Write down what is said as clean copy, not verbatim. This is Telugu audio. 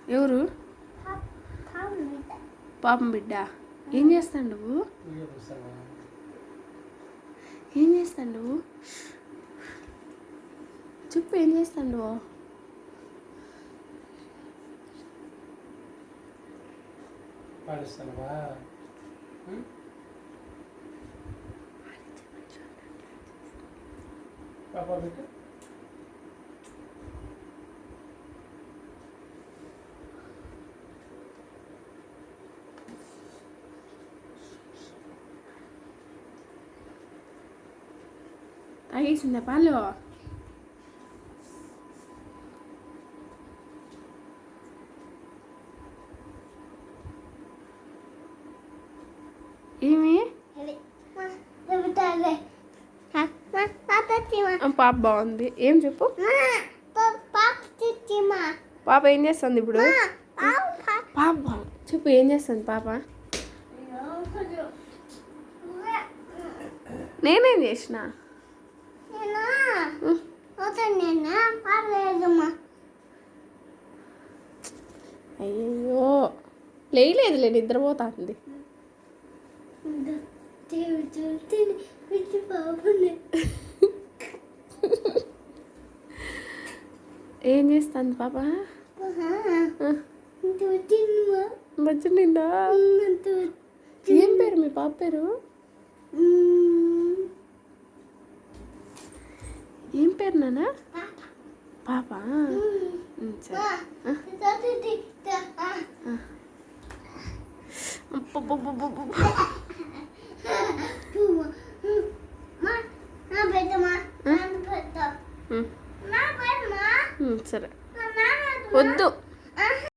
ఎవరు పాపం బిడ్డ ఏం చేస్తాడు నువ్వు ఏం చేస్తాడు నువ్వు చెప్పు ఏం చేస్తాడు నువ్వు పాడిస్తావా పాపా బిడ్డ తాగేసిందా పాలు ఏమి పాప బాగుంది ఏం చెప్పు పాప ఏం చేస్తుంది ఇప్పుడు పాప చెప్పు ఏం చేస్తుంది పాప నేనేం చేసిన అయ్యో లేదులే నిద్రపోతుంది ఏం చేస్తుంది పాప మంచిగా ఏం పేరు మీ పాప పేరు ఏం పేరు నాన్న పాప సరే సరే వద్దు